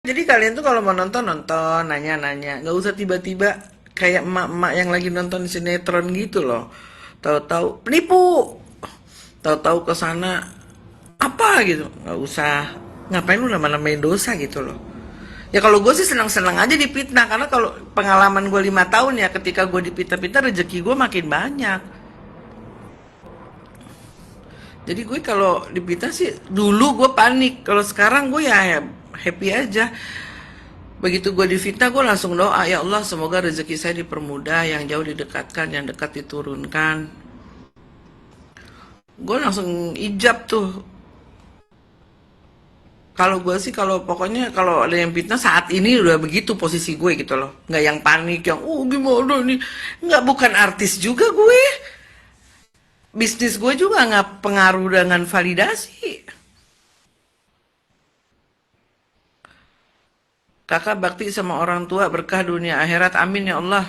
Jadi kalian tuh kalau mau nonton nonton, nanya-nanya, nggak usah tiba-tiba kayak emak-emak yang lagi nonton sinetron gitu loh. Tahu-tahu penipu, tahu-tahu ke sana apa gitu, nggak usah. Ngapain lu nama-namain dosa gitu loh. Ya kalau gue sih senang-senang aja dipitnah, karena kalau pengalaman gue 5 tahun ya, ketika gue dipitnah-pitnah rezeki gue makin banyak. Jadi gue kalau dipitnah sih dulu gue panik, kalau sekarang gue ya happy aja. Begitu gue difitnah, gue langsung doa, ya Allah semoga rezeki saya dipermudah, yang jauh didekatkan, yang dekat diturunkan. Gue langsung ijab tuh. Kalau gue sih, kalau pokoknya kalau ada yang fitnah saat ini udah begitu posisi gue gitu loh. Nggak yang panik, yang gimana nih. Nggak, bukan artis juga gue. Bisnis gue juga nggak pengaruh dengan validasi. Kakak bakti sama orang tua, berkah dunia akhirat, amin ya Allah.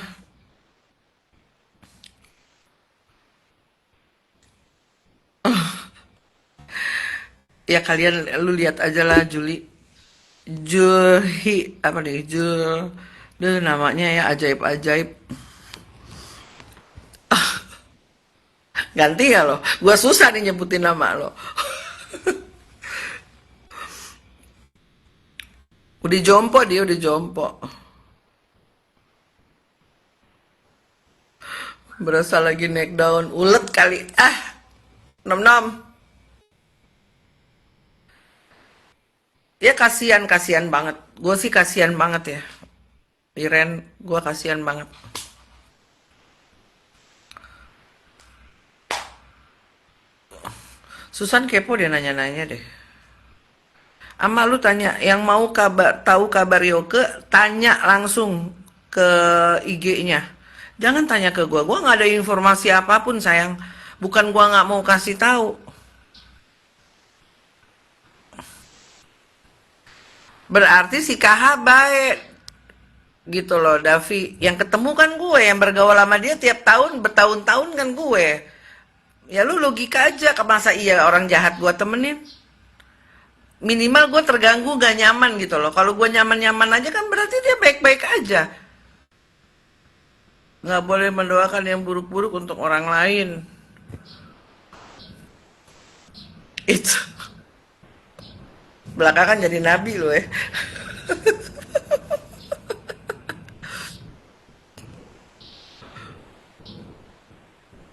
Ya kalian, lu lihat aja lah Juli. Julhi apa nih, Jul, deh namanya ya ajaib-ajaib. Ganti ya lo, gua susah nih nyebutin nama lo. Udah jompo, dia udah jompo. Berasa lagi naik daun ulet kali. Nom nom. Ya kasihan, kasihan banget. Gue sih kasihan banget ya. Iren, gue kasihan banget. Susan kepo dia nanya-nanya deh. Ama lu tanya, yang mau kabar tahu kabar Yoke, tanya langsung ke IG-nya. Jangan tanya ke gua nggak ada informasi apapun sayang. Bukan gua nggak mau kasih tahu. Berarti si KH baik gitu loh, Davi. Yang ketemu kan gue, yang bergaul sama dia tiap tahun, bertahun-tahun kan gue. Ya lu logika aja, ke masa iya orang jahat gua temenin. Minimal gue terganggu gak nyaman gitu loh. Kalau gue nyaman-nyaman aja kan berarti dia baik-baik aja. Nggak boleh mendoakan yang buruk-buruk untuk orang lain. Itu belakangan jadi nabi loh ya.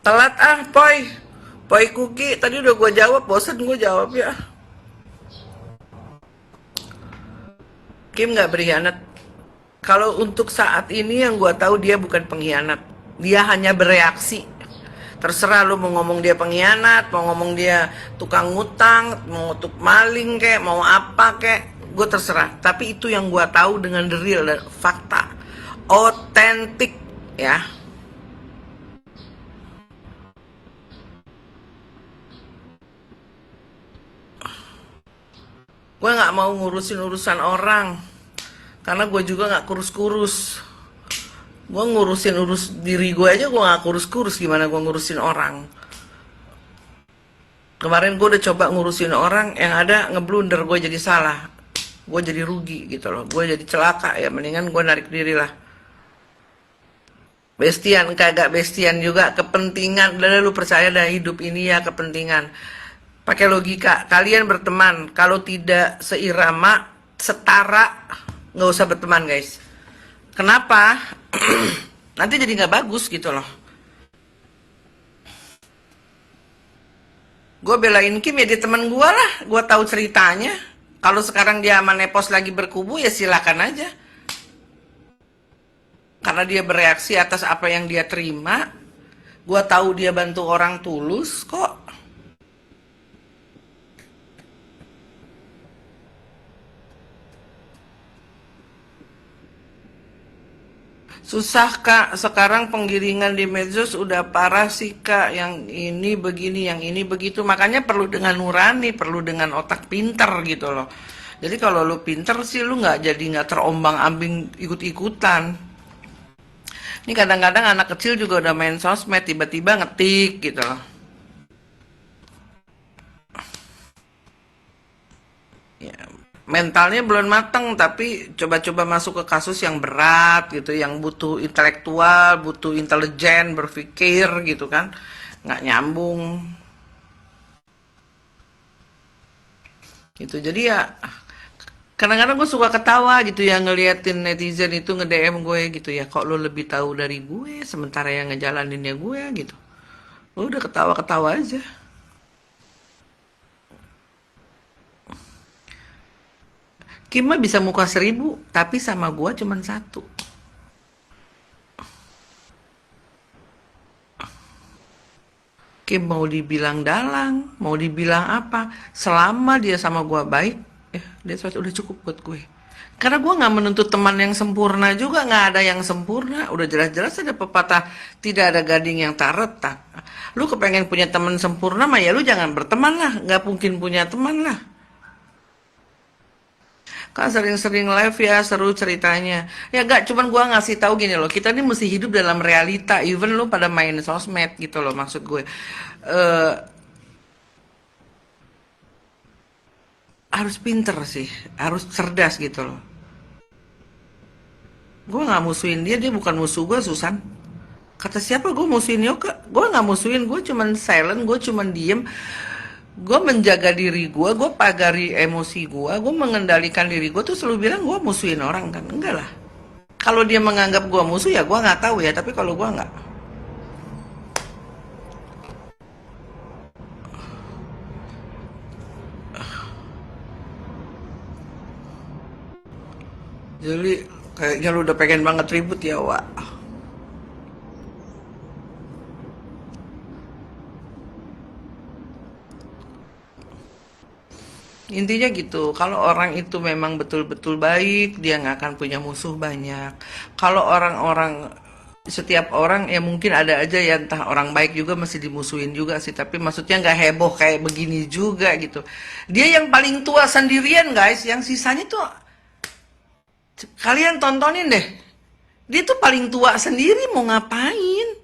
Telat poi. Poi Kuki, tadi udah gue jawab, bosan gue jawab ya. Kim nggak berkhianat. Kalau untuk saat ini yang gue tahu dia bukan pengkhianat. Dia hanya bereaksi. Terserah lu mau ngomong dia pengkhianat, mau ngomong dia tukang ngutang, mau tuh maling kek, mau apa kek, gue terserah. Tapi itu yang gue tahu dengan the real dan fakta, otentik ya. Gue nggak mau ngurusin urusan orang, karena gue juga nggak kurus-kurus. Gue ngurusin urus diri gue aja, gue nggak kurus-kurus, gimana gue ngurusin orang. Kemarin gue udah coba ngurusin orang, yang ada ngeblunder, gue jadi salah, gue jadi rugi gitu loh, gue jadi celaka. Ya mendingan gue narik diri lah. Bestian kagak bestian juga, kepentingan. Udah lu percaya dah, hidup ini ya kepentingan. Pakai logika, kalian berteman kalau tidak seirama, setara, nggak usah berteman guys. Kenapa? Nanti jadi nggak bagus gitu loh. Gue belain Kim ya, di teman gue lah, gue tahu ceritanya. Kalau sekarang dia sama Nepos lagi berkubu, ya silakan aja. Karena dia bereaksi atas apa yang dia terima. Gue tahu dia bantu orang tulus kok. Susah kak, sekarang penggiringan di medsos udah parah sih kak. Yang ini begini, yang ini begitu. Makanya perlu dengan nurani, perlu dengan otak pinter gitu loh. Jadi kalau lu pinter sih, lu nggak jadi nggak terombang ambing ikut-ikutan. Ini kadang-kadang anak kecil juga udah main sosmed, tiba-tiba ngetik gitu loh. Ya, mentalnya belum matang, tapi coba-coba masuk ke kasus yang berat gitu, yang butuh intelektual, butuh intelijen, berpikir gitu kan, nggak nyambung gitu. Jadi ya kadang-kadang gue suka ketawa gitu ya ngeliatin netizen itu nge-DM gue gitu ya, kok lo lebih tahu dari gue sementara yang ngejalaninnya gue gitu. Lo udah ketawa-ketawa aja. Kim mah bisa muka 1.000 tapi sama gue cuman satu. Kim mau dibilang dalang, mau dibilang apa, selama dia sama gua baik, dia udah cukup buat gue. Karena gua nggak menuntut teman yang sempurna juga, nggak ada yang sempurna. Udah jelas-jelas ada pepatah, tidak ada gading yang tak retak. Lu kepengen punya teman sempurna mah ya lu jangan berteman lah, nggak mungkin punya teman lah. Kan sering-sering live ya, seru ceritanya. Ya gak, cuman gua ngasih tahu gini loh, kita ini mesti hidup dalam realita, even lu pada main sosmed gitu loh, maksud gue. Eh harus pinter sih, harus cerdas gitu loh. Gue nggak musuhin dia, dia bukan musuh gue, Susan. Kata siapa gue musuhin Yoga? Gue nggak musuhin, gue cuman silent, gue cuman diem. Gue menjaga diri gue pagari emosi gue mengendalikan diri gue tuh selalu bilang gue musuhin orang kan? Enggak lah. Kalau dia menganggap gue musuh ya gue nggak tahu ya, tapi kalau gue nggak. Jadi kayaknya lu udah pengen banget ribut ya, Wak. Intinya gitu, kalau orang itu memang betul-betul baik, dia nggak akan punya musuh banyak. Kalau orang-orang, setiap orang ya mungkin ada aja ya, entah orang baik juga masih dimusuhin juga sih, tapi maksudnya nggak heboh kayak begini juga gitu. Dia yang paling tua sendirian guys, yang sisanya tuh kalian tontonin deh. Dia tuh paling tua sendiri mau ngapain?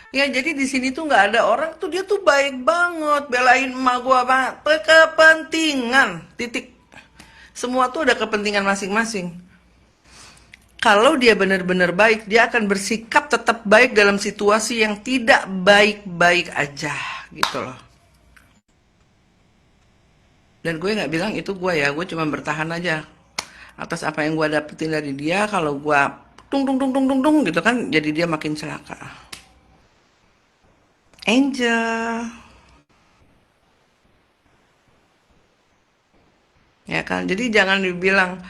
Ya jadi di sini tuh nggak ada orang tuh dia tuh baik banget belain emak gua banget. Kepentingan titik. Semua tuh ada kepentingan masing-masing. Kalau dia benar-benar baik, dia akan bersikap tetap baik dalam situasi yang tidak baik-baik aja gitu loh. Dan gue nggak bilang itu gue ya, gue cuma bertahan aja atas apa yang gue dapetin dari dia. Kalau gue tung tung tung tung tung tung gitu kan, jadi dia makin celaka. Angel, ya kan? Jadi jangan dibilang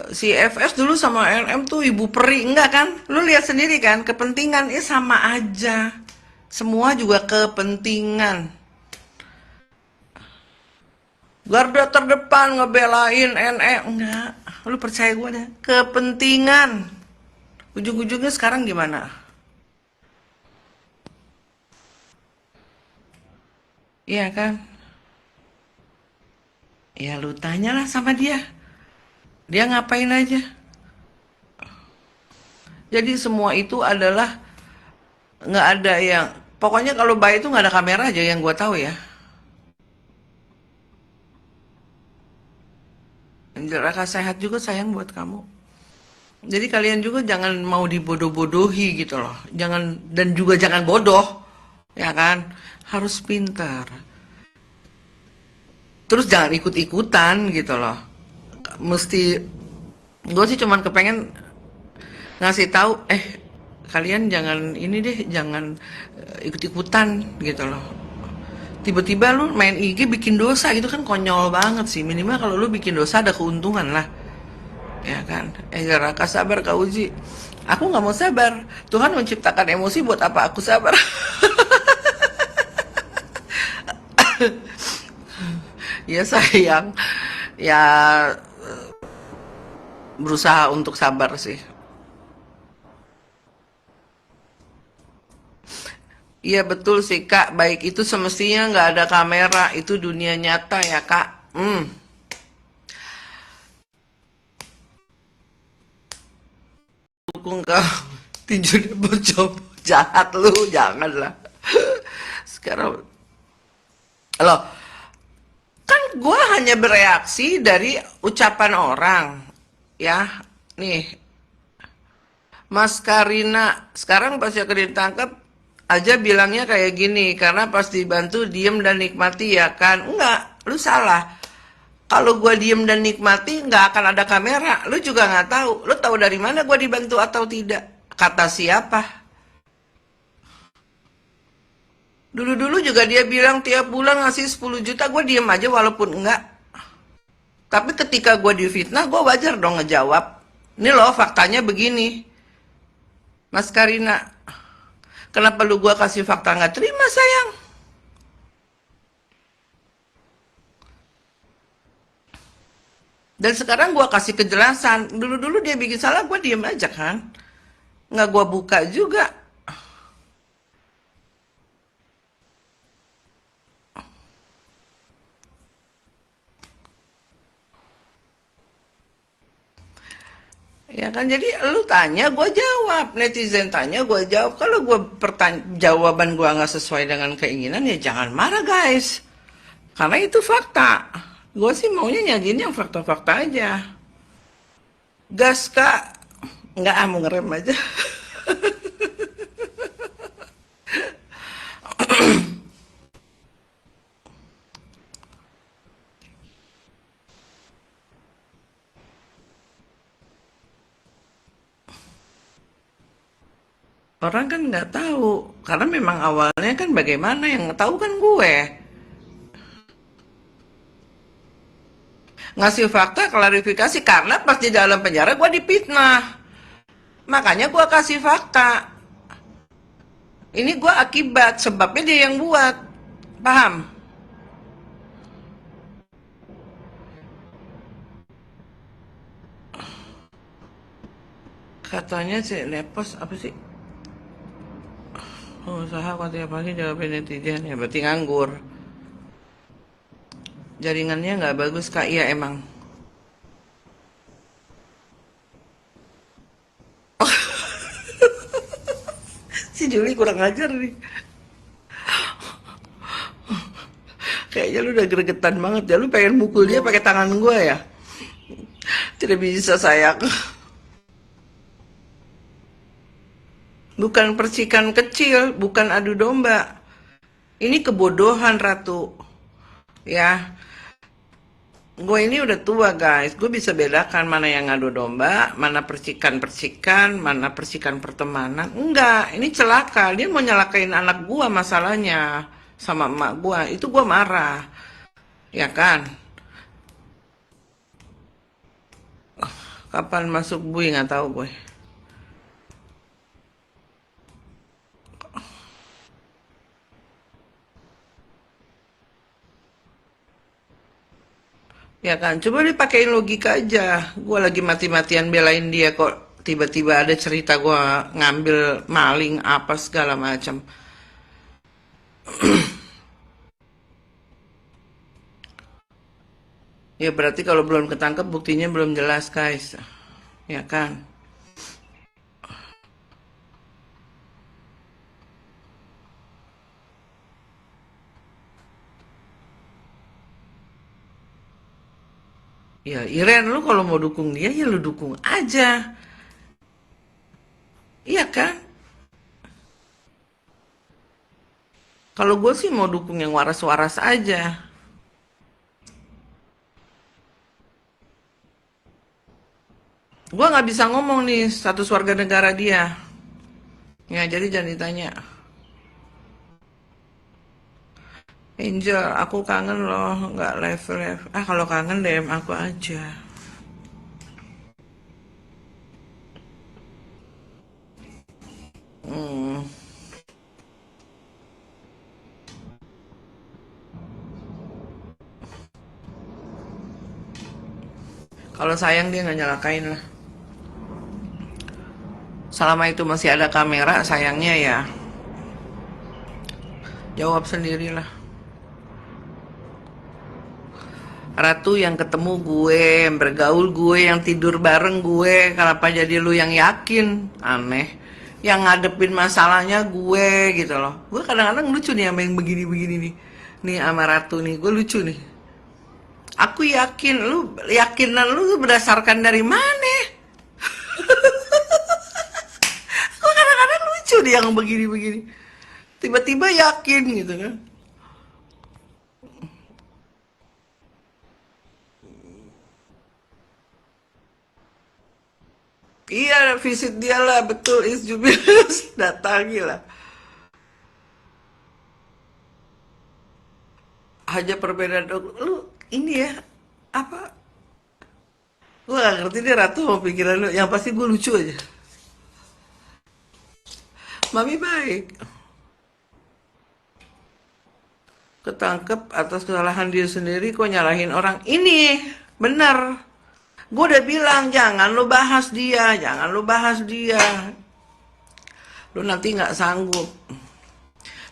si FS dulu sama LM tuh ibu peri, enggak kan? Lu lihat sendiri kan, kepentingan sama aja. Semua juga kepentingan. Garda terdepan ngebelain enggak. Lu percaya gue deh, kepentingan. Ujung-ujungnya sekarang gimana? Iya kan? Ya lu tanyalah sama dia. Dia ngapain aja. Jadi semua itu adalah nggak ada yang pokoknya kalau bayi itu nggak ada kamera aja yang gue tahu ya. Raka sehat juga sayang buat kamu. Jadi kalian juga jangan mau dibodoh-bodohi gitu loh. Jangan dan juga jangan bodoh, ya kan? Harus pintar. Terus jangan ikut-ikutan gitu loh. Mesti gue sih cuman kepengen ngasih tahu kalian jangan ini deh, jangan ikut-ikutan gitu loh. Tiba-tiba lu main IG bikin dosa gitu kan konyol banget sih. Minimal kalau lu bikin dosa ada keuntungan lah. Ya kan? Raka sabar Kak Uji. Aku nggak mau sabar. Tuhan menciptakan emosi buat apa aku sabar? Ya sayang. Ya berusaha untuk sabar sih. Iya betul sih Kak. Baik itu semestinya nggak ada kamera. Itu dunia nyata ya Kak. Dukung kau. Tinjunya bocor. Jahat lu, janganlah. Sekarang, loh, kan gue hanya bereaksi dari ucapan orang. Ya, nih, Mas Karina, sekarang pas akan ditangkap aja bilangnya kayak gini, karena pas dibantu diem dan nikmati ya kan? Enggak, lu salah. Kalau gue diem dan nikmati, nggak akan ada kamera. Lu juga nggak tahu. Lu tahu dari mana gue dibantu atau tidak? Kata siapa? Dulu-dulu juga dia bilang tiap bulan ngasih 10 juta, gue diem aja walaupun enggak. Tapi ketika gue difitnah, gue wajar dong ngejawab. Ini loh faktanya begini. Mas Karina, kenapa lu gue kasih fakta nggak terima sayang? Dan sekarang gue kasih kejelasan. Dulu-dulu dia bikin salah, gue diem aja kan. Nggak gue buka juga. Ya kan, jadi lu tanya, gue jawab. Netizen tanya, gue jawab. Kalau gue jawaban gue nggak sesuai dengan keinginan, ya jangan marah guys. Karena itu fakta. Gue sih maunya nyajiin yang fakta-fakta aja. Gas kak, nggak mau ngerem aja. Orang kan nggak tahu, karena memang awalnya kan bagaimana yang tahu kan gue. Ngasih fakta, klarifikasi, karena pas di dalam penjara gue dipitnah. Makanya gue kasih fakta. Ini gue akibat, sebabnya dia yang buat. Paham? Katanya si Lepos apa sih? Oh, usaha kok tiap pagi jawabin netizen, ya berarti nganggur. Jaringannya nggak bagus kak, iya emang. Si Juli kurang ajar nih. Kayaknya lu udah gregetan banget ya, lu pengen mukul dia pakai tangan gue ya. Tidak bisa sayang. Bukan percikan kecil, bukan adu domba. Ini kebodohan Ratu. Ya, gue ini udah tua guys. Gue bisa bedakan mana yang adu domba, mana percikan-percikan, mana percikan pertemanan. Enggak, ini celaka. Dia mau nyalakain anak gue masalahnya sama emak gue. Itu gue marah. Ya kan? Kapan masuk bui nggak tahu gue. Ya kan, coba dipakein logika aja. Gue lagi mati-matian belain dia kok tiba-tiba ada cerita gue ngambil maling apa segala macam. Ya berarti kalau belum ketangkep buktinya belum jelas guys. Ya kan? Ya Iren, lu kalau mau dukung dia ya lu dukung aja. Iya kan? Kalau gue sih mau dukung yang waras-waras aja. Gue nggak bisa ngomong nih status warga negara dia. Ya jadi jangan ditanya. Angel, aku kangen loh, nggak live. Ah kalau kangen DM aku aja. Hmm. Kalau sayang dia nggak nyalakain lah. Selama itu masih ada kamera, sayangnya ya jawab sendirilah. Ratu yang ketemu gue, yang bergaul gue, yang tidur bareng gue, kenapa jadi lu yang yakin? Aneh. yang ngadepin masalahnya gue gitu loh. Gue kadang-kadang lucu nih sama yang begini-begini nih. Nih sama Ratu nih, gue lucu nih. Aku yakin, lu yakinan lu berdasarkan dari mana? Gue kadang-kadang lucu nih yang begini-begini. Tiba-tiba yakin gitu kan. Iya, visit dia lah, betul. Is Jubilus datangi lah. Aja perbedaan dok. Lu ini ya, apa? Gue gak ngerti deh Ratu mau pikiran lu. Yang pasti gue lucu aja. Mami baik. Ketangkep atas kesalahan dia sendiri, kok nyalahin orang. Ini, bener. Gue udah bilang, jangan lu bahas dia. Jangan lu bahas dia. Lu nanti gak sanggup.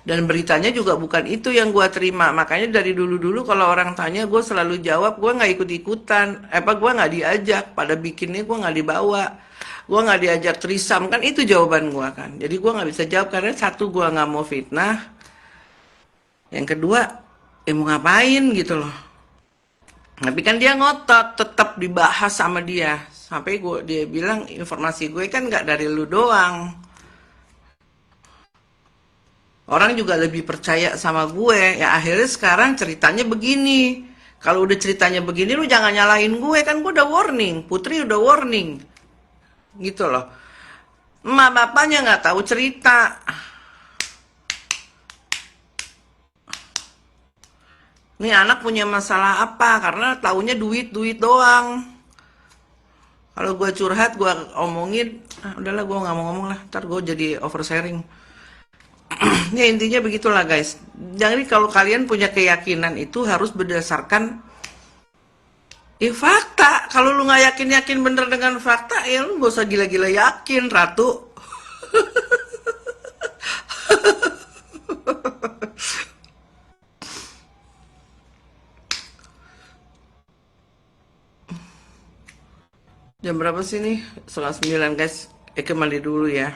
Dan beritanya juga bukan itu yang gue terima. Makanya dari dulu-dulu kalau orang tanya, gue selalu jawab, gue nggak ikut-ikutan. Gue nggak diajak. Pada bikinnya gue nggak dibawa. Gue nggak diajak trisam. Kan itu jawaban gue kan. Jadi gue nggak bisa jawab karena satu, gue nggak mau fitnah. Yang kedua, mau ngapain gitu loh. Tapi kan dia ngotot, tetap dibahas sama dia. Sampai dia bilang, informasi gue kan nggak dari lu doang. Orang juga lebih percaya sama gue. Ya akhirnya sekarang ceritanya begini. Kalau udah ceritanya begini, lu jangan nyalahin gue. Kan gue udah warning. Putri udah warning. Gitu loh. Emak bapaknya nggak tahu cerita. Nih anak punya masalah apa? Karena taunya duit-duit doang. Kalau gue curhat, gue omongin, udahlah gue nggak mau ngomong lah. Ntar gue jadi oversharing. Ya intinya begitulah guys. Jadi kalau kalian punya keyakinan itu harus berdasarkan fakta. Kalau lu nggak yakin-yakin bener dengan fakta, ya lu gak usah gila-gila yakin, Ratu. Jam berapa sih nih? 9:30 guys. Mandi dulu ya.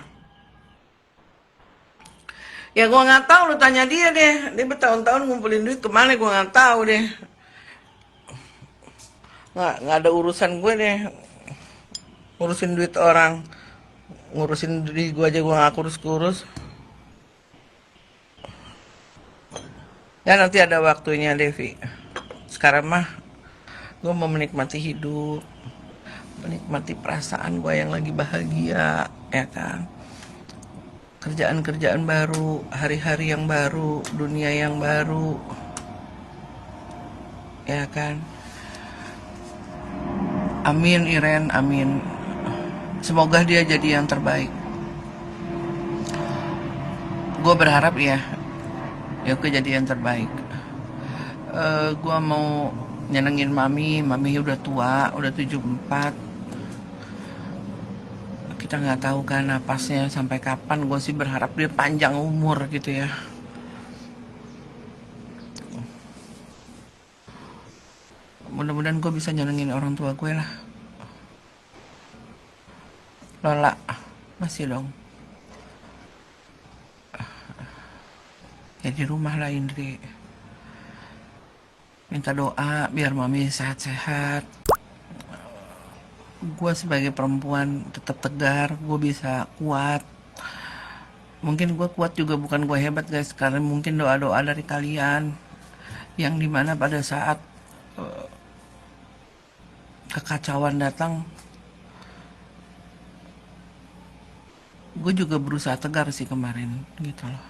Ya gua nggak tahu, lu tanya dia deh. Dia bertahun-tahun ngumpulin duit kemana, gua nggak tahu deh. Nggak ada urusan gue deh. Ngurusin duit orang. Ngurusin diri gue aja gua nggak kurus-kurus. Ya nanti ada waktunya Devi. Sekarang mah gue mau menikmati hidup. Menikmati perasaan gue yang lagi bahagia, ya kan. Kerjaan-kerjaan baru, hari-hari yang baru, dunia yang baru, ya kan. Amin Iren, amin. Semoga dia jadi yang terbaik. Gue berharap ya gue jadi yang terbaik. Gue mau nyenengin mami udah tua, udah 74. Kita nggak tahu kan napasnya sampai kapan. Gue sih berharap dia panjang umur gitu ya. Mudah-mudahan gue bisa nyenengin orang tua gue lah. Lola masih dong ya di rumah lah Indri. Minta doa biar mami sehat-sehat. Gue sebagai perempuan tetap tegar, gue bisa kuat. Mungkin gue kuat juga bukan gue hebat guys, karena mungkin doa-doa dari kalian yang dimana pada saat kekacauan datang, gue juga berusaha tegar sih kemarin gitu loh.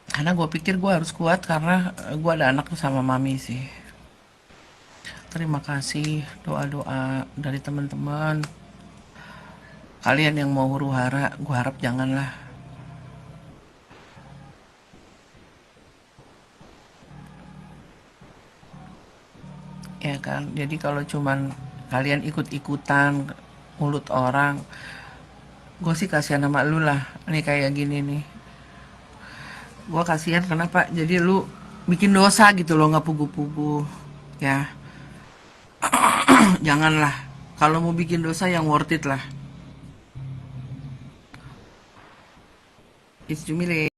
Karena gue pikir gue harus kuat karena gue ada anak sama mami sih. Terima kasih doa-doa dari teman-teman. Kalian yang mau huru hara, gue harap janganlah. Ya kan, jadi kalau cuman kalian ikut-ikutan mulut orang, gue sih kasihan sama lu lah. Nih kayak gini nih, gue kasihan kenapa? Jadi lu bikin dosa gitu loh, nggak pugu-pugu ya. Janganlah. Kalau mau bikin dosa yang worth it lah. It's Jumile.